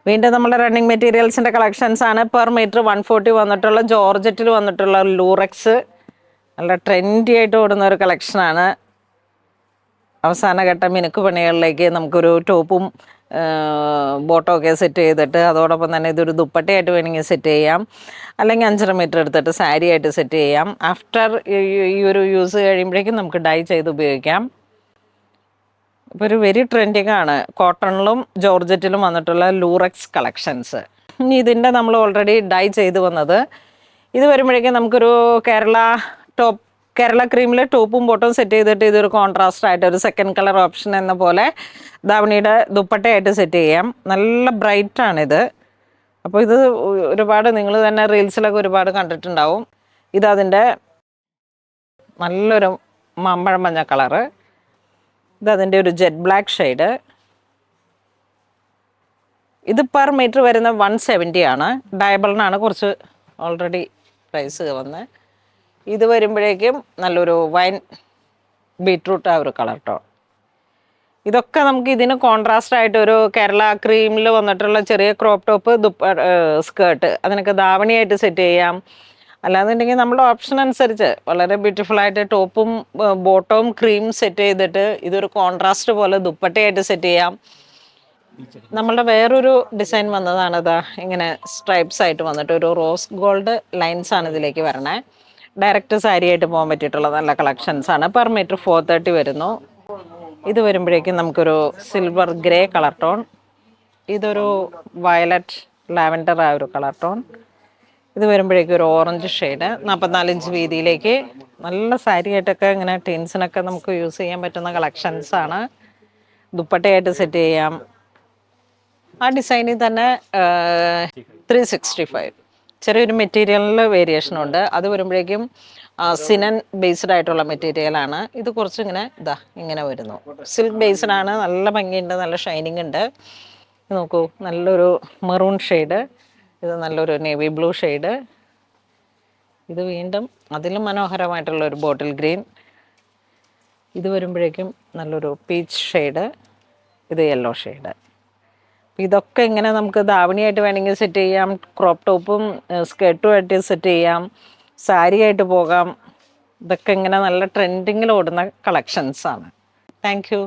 വീണ്ടും നമ്മുടെ running മെറ്റീരിയൽസിൻ്റെ കളക്ഷൻസാണ്. Per metre 140 വന്നിട്ടുള്ള ജോർജറ്റിൽ വന്നിട്ടുള്ള ലൂറക്സ് നല്ല ട്രെൻഡി ആയിട്ട് ഓടുന്ന ഒരു കളക്ഷനാണ്. അവസാനഘട്ട മിനുക്ക് പണികളിലേക്ക് നമുക്കൊരു ടോപ്പും ബോട്ടമൊക്കെ സെറ്റ് ചെയ്തിട്ട് അതോടൊപ്പം തന്നെ ഇതൊരു ദുപ്പട്ടയായിട്ട് വേണമെങ്കിൽ സെറ്റ് ചെയ്യാം, അല്ലെങ്കിൽ 5.5 മീറ്റർ എടുത്തിട്ട് സാരി ആയിട്ട് സെറ്റ് ചെയ്യാം. ആഫ്റ്റർ ഈ ഒരു യൂസ് കഴിയുമ്പോഴേക്കും നമുക്ക് ഡൈ ചെയ്ത് ഉപയോഗിക്കാം. ഇപ്പോൾ ഒരു വെരി ട്രെൻഡിങ് ആണ് കോട്ടണിലും ജോർജറ്റിലും വന്നിട്ടുള്ള ലൂറക്സ് കളക്ഷൻസ്. ഇനി ഇതിൻ്റെ നമ്മൾ ഓൾറെഡി ഡൈ ചെയ്ത് വന്നത് ഇത് വരുമ്പോഴേക്കും നമുക്കൊരു കേരള ക്രീമിൽ ടോപ്പും ബോട്ടവും സെറ്റ് ചെയ്തിട്ട് ഇതൊരു കോൺട്രാസ്റ്റ് ആയിട്ട് ഒരു സെക്കൻഡ് കളർ ഓപ്ഷൻ എന്ന പോലെ ധാവണിയുടെ ദുപ്പട്ടയായിട്ട് സെറ്റ് ചെയ്യാം. നല്ല ബ്രൈറ്റാണിത്. അപ്പോൾ ഇത് ഒരുപാട് നിങ്ങൾ തന്നെ റീൽസിലൊക്കെ ഒരുപാട് കണ്ടിട്ടുണ്ടാവും. ഇതതിൻ്റെ നല്ലൊരു മാമ്പഴം മഞ്ഞ കളറ്. ഇതതിൻ്റെ ഒരു ജെറ്റ് ബ്ലാക്ക് ഷെയ്ഡ്. ഇത് പെർ മീറ്റർ വരുന്ന 170 ആണ്. ഡയബിളിനാണ് കുറച്ച് ഓൾറെഡി പ്രൈസ് വന്നത്. ഇത് വരുമ്പോഴേക്കും നല്ലൊരു വൈൻ ബീട്രൂട്ട് ആ ഒരു കളർ ടോൺ. ഇതൊക്കെ നമുക്ക് ഇതിന് കോൺട്രാസ്റ്റ് ആയിട്ട് ഒരു കേരള ക്രീമിൽ വന്നിട്ടുള്ള ചെറിയ ക്രോപ്പ് ടോപ്പ് സ്കേർട്ട് അതിനൊക്കെ ധാവണിയായിട്ട് സെറ്റ് ചെയ്യാം. അല്ലാന്നുണ്ടെങ്കിൽ നമ്മുടെ ഓപ്ഷൻ അനുസരിച്ച് വളരെ ബ്യൂട്ടിഫുൾ ആയിട്ട് ടോപ്പും ബോട്ടവും ക്രീം സെറ്റ് ചെയ്തിട്ട് ഇതൊരു കോൺട്രാസ്റ്റ് പോലെ ദുപ്പട്ടയായിട്ട് സെറ്റ് ചെയ്യാം. നമ്മളുടെ വേറൊരു ഡിസൈൻ വന്നതാണ് ഇതാ ഇങ്ങനെ സ്ട്രൈപ്സ് ആയിട്ട് വന്നിട്ട് ഒരു റോസ് ഗോൾഡ് ലൈൻസ് ആണ് ഇതിലേക്ക് വരണേ. ഡയറക്റ്റ് സാരി ആയിട്ട് പോകാൻ പറ്റിയിട്ടുള്ള നല്ല കളക്ഷൻസ് ആണ്. പെർ മീറ്റർ 430 വരുന്നു. ഇത് വരുമ്പോഴേക്കും നമുക്കൊരു സിൽവർ ഗ്രേ കളർ ടോൺ. ഇതൊരു വയലറ്റ് ലാവൻഡർ ആ ഒരു കളർ ടോൺ. ഇത് വരുമ്പോഴേക്കും ഒരു ഓറഞ്ച് ഷെയ്ഡ് 44 ഇഞ്ച് വീതിയിലേക്ക് നല്ല സാരി ആയിട്ടൊക്കെ ഇങ്ങനെ ടീൻസിനൊക്കെ നമുക്ക് യൂസ് ചെയ്യാൻ പറ്റുന്ന കളക്ഷൻസാണ്. ദുപ്പട്ടയായിട്ട് സെറ്റ് ചെയ്യാം. ആ ഡിസൈനിൽ തന്നെ 365 ചെറിയൊരു മെറ്റീരിയലിൽ വേരിയേഷനുണ്ട്. അത് വരുമ്പോഴേക്കും സിനൻ ബേസ്ഡ് ആയിട്ടുള്ള മെറ്റീരിയലാണ്. ഇത് കുറച്ച് ഇങ്ങനെ വരുന്നു. സിൽക്ക് ബേസ്ഡാണ്. നല്ല ഭംഗിയുണ്ട്, നല്ല ഷൈനിങ് ഉണ്ട്. നോക്കൂ, നല്ലൊരു മെറൂൺ ഷെയ്ഡ്. ഇത് നല്ലൊരു നേവി ബ്ലൂ ഷെയ്ഡ്. ഇത് വീണ്ടും അതിലും മനോഹരമായിട്ടുള്ള ഒരു ബോട്ടിൽ ഗ്രീൻ. ഇത് വരുമ്പോഴേക്കും നല്ലൊരു പീച്ച് ഷെയ്ഡ്. ഇത് യെല്ലോ ഷെയ്ഡ്. ഇതൊക്കെ ഇങ്ങനെ നമുക്ക് ധാവണിയായിട്ട് വേണമെങ്കിൽ സെറ്റ് ചെയ്യാം, ക്രോപ്പ് ടോപ്പും സ്കേർട്ടുമായിട്ട് സെറ്റ് ചെയ്യാം, സാരി ആയിട്ട് പോകാം. ഇതൊക്കെ ഇങ്ങനെ നല്ല ട്രെൻഡിങ്ങിൽ ഓടുന്ന കളക്ഷൻസാണ്. Thank you.